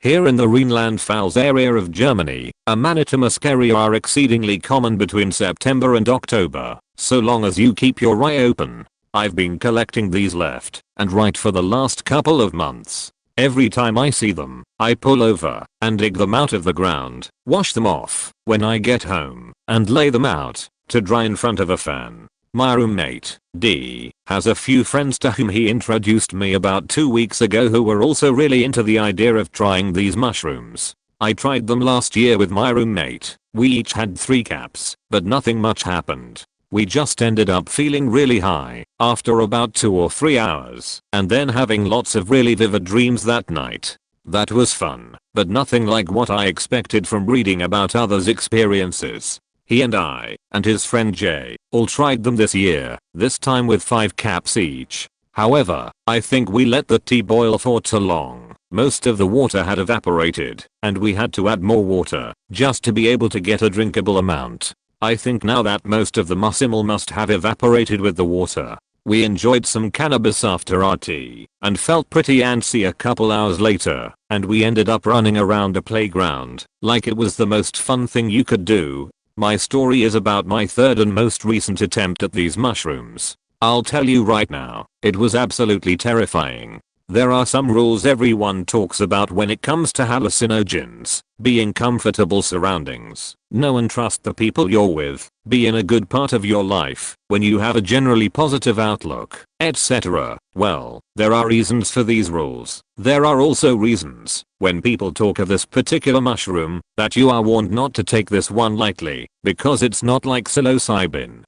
Here in the Rhineland-Pfalz area of Germany, Amanita muscaria are exceedingly common between September and October, so long as you keep your eye open. I've been collecting these left and right for the last couple of months. Every time I see them, I pull over and dig them out of the ground, wash them off when I get home, and lay them out to dry in front of a fan. My roommate, D, has a few friends to whom he introduced me about 2 weeks ago who were also really into the idea of trying these mushrooms. I tried them last year with my roommate. We each had 3 caps, but nothing much happened. We just ended up feeling really high after about 2 or 3 hours and then having lots of really vivid dreams that night. That was fun, but nothing like what I expected from reading about others' experiences. He and I, and his friend Jay, all tried them this year, this time with 5 caps each. However, I think we let the tea boil for too long. Most of the water had evaporated, and we had to add more water, just to be able to get a drinkable amount. I think now that most of the mucimel must have evaporated with the water. We enjoyed some cannabis after our tea, and felt pretty antsy a couple hours later, and we ended up running around a playground, like it was the most fun thing you could do. My story is about my 3rd and most recent attempt at these mushrooms. I'll tell you right now, it was absolutely terrifying. There are some rules everyone talks about when it comes to hallucinogens. Be in comfortable surroundings. Know and trust the people you're with. Be in a good part of your life when you have a generally positive outlook, etc. Well, there are reasons for these rules. There are also reasons, when people talk of this particular mushroom, that you are warned not to take this one lightly, because it's not like psilocybin.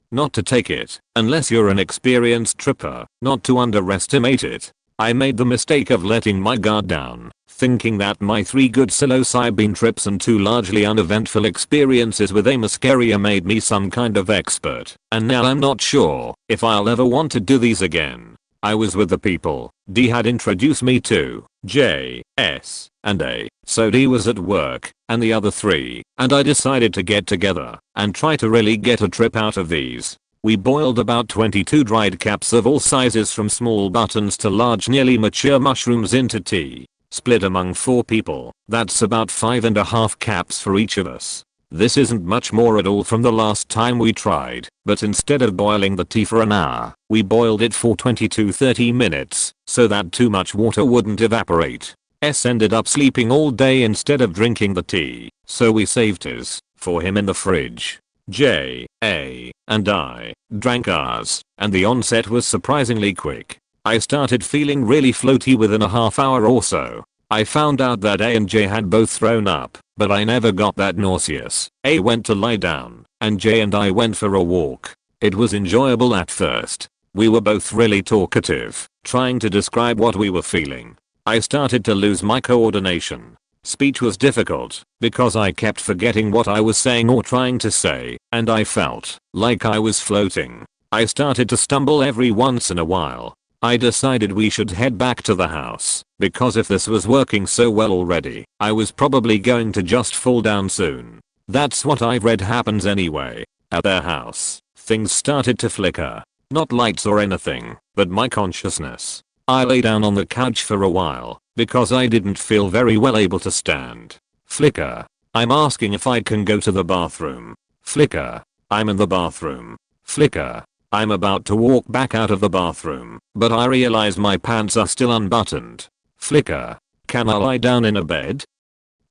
Not to take it, unless you're an experienced tripper, not to underestimate it. I made the mistake of letting my guard down, thinking that my 3 good psilocybin trips and 2 largely uneventful experiences with a muscaria made me some kind of expert, and now I'm not sure if I'll ever want to do these again. I was with the people D had introduced me to, J, S, and A, so D was at work, and the other 3, and I decided to get together and try to really get a trip out of these. We boiled about 22 dried caps of all sizes from small buttons to large nearly mature mushrooms into tea. Split among 4 people, that's about 5.5 caps for each of us. This isn't much more at all from the last time we tried, but instead of boiling the tea for an hour, we boiled it for 20-30 minutes, so that too much water wouldn't evaporate. S ended up sleeping all day instead of drinking the tea, so we saved his for him in the fridge. J, A, and I drank ours, and the onset was surprisingly quick. I started feeling really floaty within a half hour or so. I found out that A and J had both thrown up, but I never got that nauseous. A went to lie down, and J and I went for a walk. It was enjoyable at first. We were both really talkative, trying to describe what we were feeling. I started to lose my coordination. Speech was difficult, because I kept forgetting what I was saying or trying to say, and I felt like I was floating. I started to stumble every once in a while. I decided we should head back to the house, because if this was working so well already, I was probably going to just fall down soon. That's what I've read happens anyway. At their house, things started to flicker. Not lights or anything, but my consciousness. I lay down on the couch for a while, because I didn't feel very well able to stand. Flicker. I'm asking if I can go to the bathroom. Flicker. I'm in the bathroom. Flicker. I'm about to walk back out of the bathroom, but I realize my pants are still unbuttoned. Flicker. Can I lie down in a bed?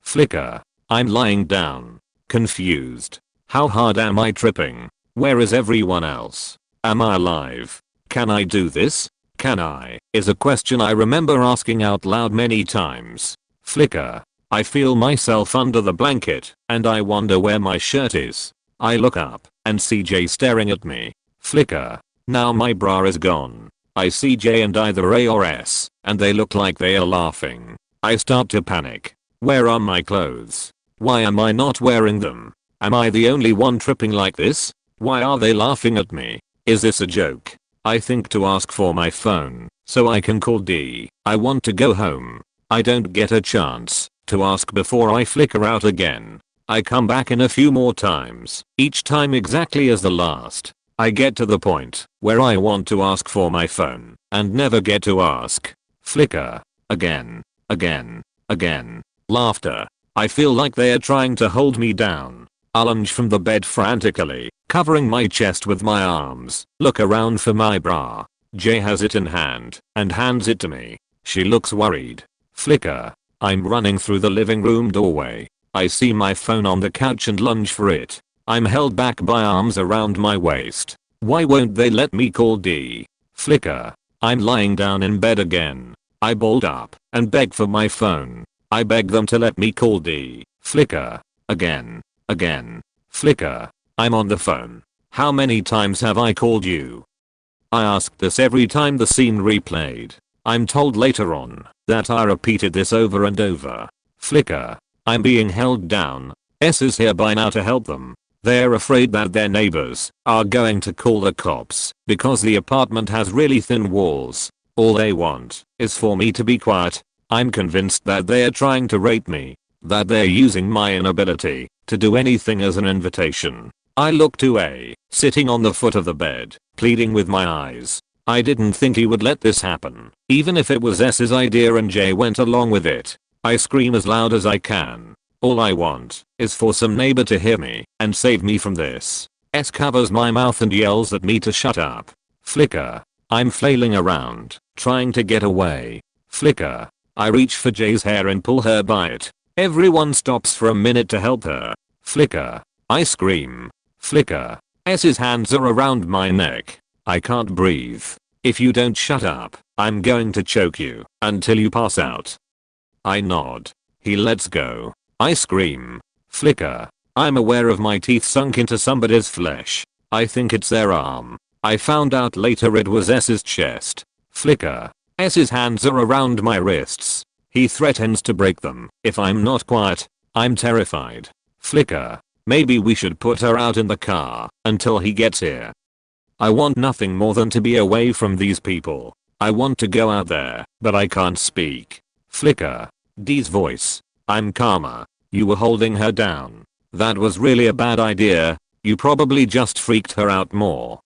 Flicker. I'm lying down. Confused. How hard am I tripping? Where is everyone else? Am I alive? Can I do this? Can I? Is a question I remember asking out loud many times. Flicker. I feel myself under the blanket, and I wonder where my shirt is. I look up, and see Jay staring at me. Flicker. Now my bra is gone. I see Jay and either A or S, and they look like they are laughing. I start to panic. Where are my clothes? Why am I not wearing them? Am I the only one tripping like this? Why are they laughing at me? Is this a joke? I think to ask for my phone, so I can call D. I want to go home. I don't get a chance to ask before I flicker out again. I come back in a few more times, each time exactly as the last. I get to the point where I want to ask for my phone, and never get to ask. Flicker. Again. Again. Again. Laughter. I feel like they are trying to hold me down. I lunge from the bed frantically, covering my chest with my arms, look around for my bra. Jay has it in hand and hands it to me. She looks worried. Flicker. I'm running through the living room doorway. I see my phone on the couch and lunge for it. I'm held back by arms around my waist. Why won't they let me call D? Flicker. I'm lying down in bed again. I bolt up and beg for my phone. I beg them to let me call D. Flicker. Again. Flicker. I'm on the phone. How many times have I called you? I asked this every time the scene replayed. I'm told later on that I repeated this over and over. Flicker. I'm being held down. S is here by now to help them. They're afraid that their neighbors are going to call the cops because the apartment has really thin walls. All they want is for me to be quiet. I'm convinced that they're trying to rape me. That they're using my inability to do anything as an invitation. I look to A, sitting on the foot of the bed, pleading with my eyes. I didn't think he would let this happen, even if it was S's idea and Jay went along with it. I scream as loud as I can. All I want is for some neighbor to hear me and save me from this. S covers my mouth and yells at me to shut up. Flicker. I'm flailing around, trying to get away. Flicker. I reach for Jay's hair and pull her by it. Everyone stops for a minute to help her. Flicker. I scream. Flicker. S's hands are around my neck. I can't breathe. If you don't shut up, I'm going to choke you until you pass out. I nod. He lets go. I scream. Flicker. I'm aware of my teeth sunk into somebody's flesh. I think it's their arm. I found out later it was S's chest. Flicker. S's hands are around my wrists. He threatens to break them if I'm not quiet. I'm terrified. Flicker. Maybe we should put her out in the car until he gets here. I want nothing more than to be away from these people. I want to go out there, but I can't speak. Flicker. D's voice. I'm calmer. You were holding her down. That was really a bad idea. You probably just freaked her out more.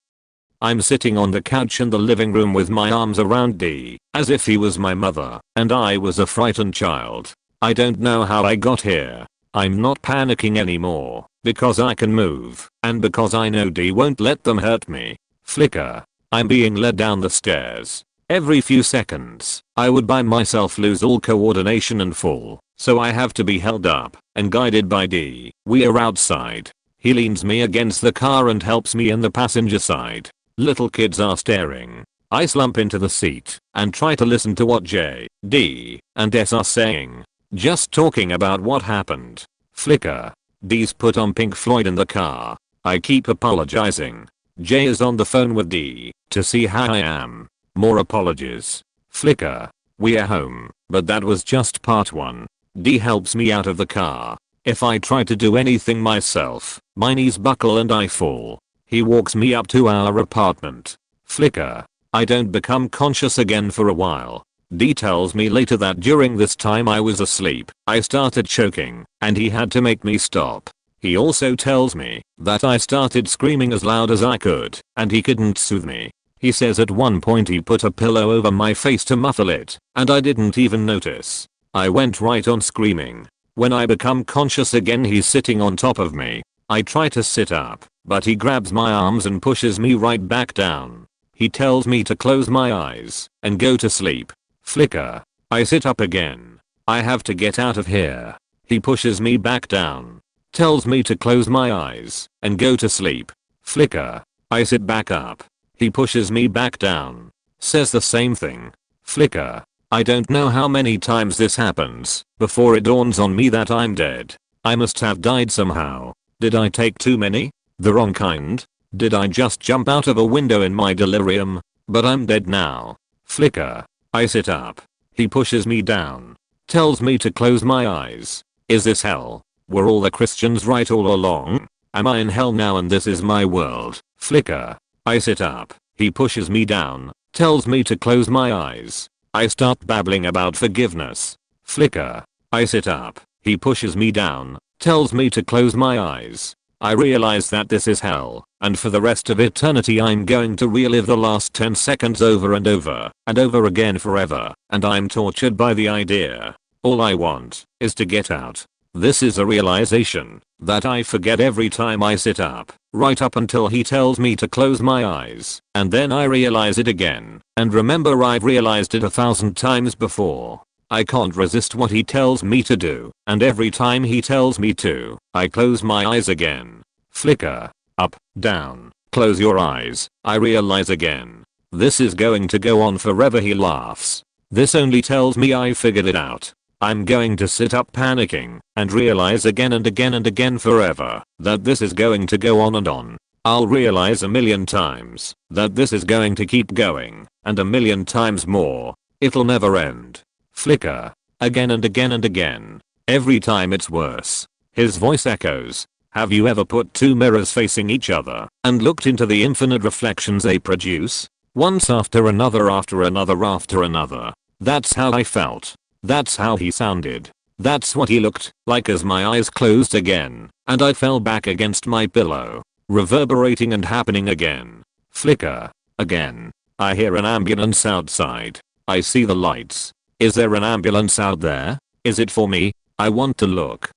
I'm sitting on the couch in the living room with my arms around D, as if he was my mother, and I was a frightened child. I don't know how I got here. I'm not panicking anymore, because I can move, and because I know D won't let them hurt me. Flicker. I'm being led down the stairs. Every few seconds, I would by myself lose all coordination and fall, so I have to be held up and guided by D. We are outside. He leans me against the car and helps me in the passenger side. Little kids are staring. I slump into the seat and try to listen to what J, D, and S are saying. Just talking about what happened. Flicker. D's put on Pink Floyd in the car. I keep apologizing. J is on the phone with D to see how I am. More apologies. Flicker. We are home, but that was just part 1. D helps me out of the car. If I try to do anything myself, my knees buckle and I fall. He walks me up to our apartment. Flicker. I don't become conscious again for a while. D tells me later that during this time I was asleep. I started choking, and he had to make me stop. He also tells me that I started screaming as loud as I could, and he couldn't soothe me. He says at one point he put a pillow over my face to muffle it, and I didn't even notice. I went right on screaming. When I become conscious again, he's sitting on top of me. I try to sit up, but he grabs my arms and pushes me right back down. He tells me to close my eyes and go to sleep. Flicker. I sit up again. I have to get out of here. He pushes me back down. Tells me to close my eyes and go to sleep. Flicker. I sit back up. He pushes me back down. Says the same thing. Flicker. I don't know how many times this happens before it dawns on me that I'm dead. I must have died somehow. Did I take too many? The wrong kind? Did I just jump out of a window in my delirium? But I'm dead now. Flicker. I sit up. He pushes me down. Tells me to close my eyes. Is this hell? Were all the Christians right all along? Am I in hell now and this is my world? Flicker. I sit up. He pushes me down. Tells me to close my eyes. I start babbling about forgiveness. Flicker. I sit up. He pushes me down. Tells me to close my eyes. I realize that this is hell, and for the rest of eternity I'm going to relive the last 10 seconds over and over and over again forever, and I'm tortured by the idea All I want is to get out. This is a realization that I forget every time I sit up, right up until he tells me to close my eyes, and then I realize it again, and remember I've realized it 1,000 times before. I can't resist what he tells me to do, and every time he tells me to, I close my eyes again. Flicker. Up, down, close your eyes, I realize again. This is going to go on forever, he laughs. This only tells me I figured it out. I'm going to sit up panicking and realize again and again and again forever that this is going to go on and on. I'll realize a million times that this is going to keep going, and a million times more. It'll never end. Flicker. Again and again and again. Every time it's worse. His voice echoes. Have you ever put two mirrors facing each other and looked into the infinite reflections they produce? Once after another after another after another. That's how I felt. That's how he sounded. That's what he looked like as my eyes closed again and I fell back against my pillow. Reverberating and happening again. Flicker. Again. I hear an ambulance outside. I see the lights. Is there an ambulance out there? Is it for me? I want to look.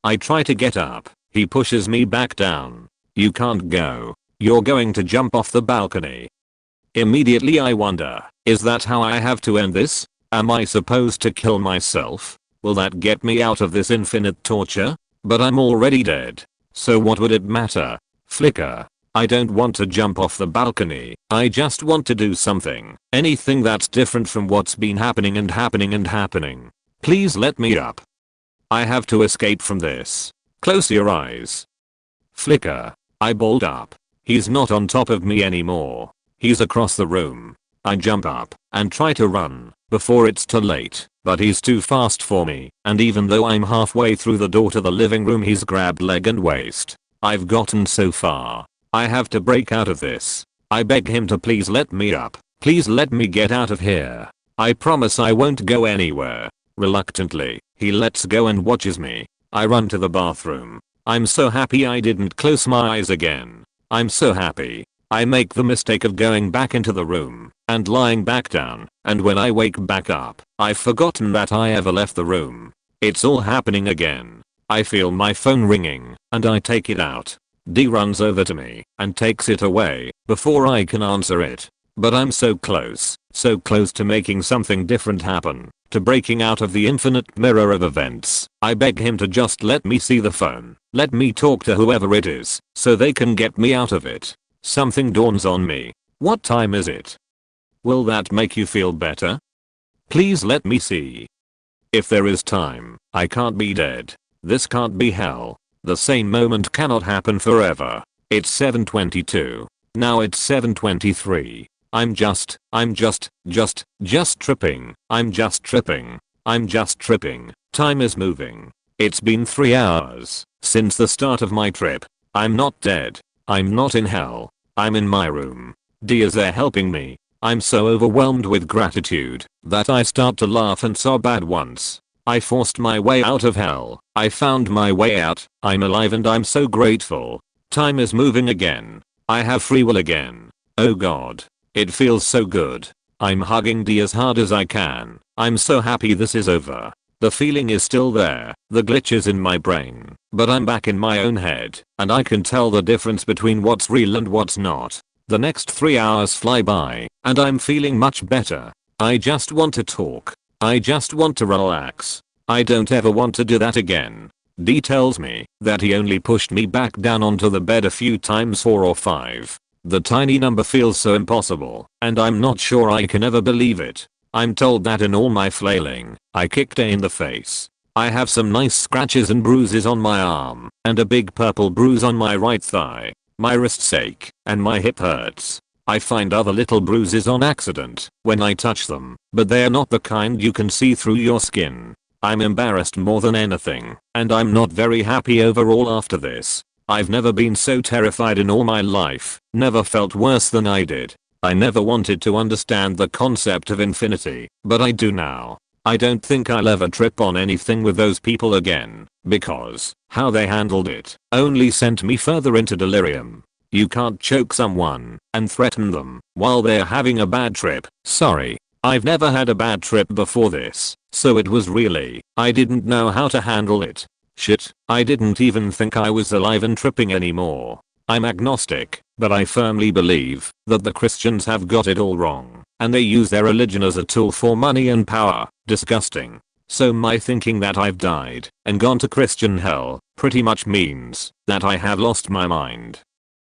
I try to get up. He pushes me back down. You can't go. You're going to jump off the balcony. Immediately I wonder, is that how I have to end this? Am I supposed to kill myself? Will that get me out of this infinite torture? But I'm already dead. So what would it matter? Flicker. I don't want to jump off the balcony. I just want to do something. Anything that's different from what's been happening and happening and happening. Please let me up. I have to escape from this. Close your eyes. Flicker. I balled up. He's not on top of me anymore. He's across the room. I jump up and try to run before it's too late, but he's too fast for me, and even though I'm halfway through the door to the living room, he's grabbed leg and waist. I've gotten so far. I have to break out of this. I beg him to please let me up. Please let me get out of here. I promise I won't go anywhere. Reluctantly, he lets go and watches me. I run to the bathroom. I'm so happy I didn't close my eyes again. I'm so happy. I make the mistake of going back into the room and lying back down, and when I wake back up, I've forgotten that I ever left the room. It's all happening again. I feel my phone ringing, and I take it out. D runs over to me and takes it away before I can answer it. But I'm so close to making something different happen, to breaking out of the infinite mirror of events. I beg him to just let me see the phone. Let me talk to whoever it is, so they can get me out of it. Something dawns on me. What time is it? Will that make you feel better? Please let me see. If there is time, I can't be dead. This can't be hell. The same moment cannot happen forever. It's 7:22. Now it's 7:23. I'm just tripping. I'm just tripping. Time is moving. It's been 3 hours since the start of my trip. I'm not dead. I'm not in hell. I'm in my room. D is there helping me. I'm so overwhelmed with gratitude that I start to laugh and sob at once. I forced my way out of hell. I found my way out. I'm alive and I'm so grateful. Time is moving again. I have free will again. Oh God. It feels so good. I'm hugging D as hard as I can. I'm so happy this is over. The feeling is still there, the glitch is in my brain, but I'm back in my own head, and I can tell the difference between what's real and what's not. The next 3 hours fly by, and I'm feeling much better. I just want to talk. I just want to relax. I don't ever want to do that again. D tells me that he only pushed me back down onto the bed a few times, 4 or 5. The tiny number feels so impossible, and I'm not sure I can ever believe it. I'm told that in all my flailing, I kicked A in the face. I have some nice scratches and bruises on my arm, and a big purple bruise on my right thigh. My wrists ache, and my hip hurts. I find other little bruises on accident when I touch them, but they're not the kind you can see through your skin. I'm embarrassed more than anything, and I'm not very happy overall after this. I've never been so terrified in all my life, never felt worse than I did. I never wanted to understand the concept of infinity, but I do now. I don't think I'll ever trip on anything with those people again, because how they handled it only sent me further into delirium. You can't choke someone and threaten them while they're having a bad trip. Sorry, I've never had a bad trip before this. So it was really, I didn't know how to handle it. Shit, I didn't even think I was alive and tripping anymore. I'm agnostic, but I firmly believe that the Christians have got it all wrong, and they use their religion as a tool for money and power. Disgusting. So my thinking that I've died and gone to Christian hell pretty much means that I have lost my mind.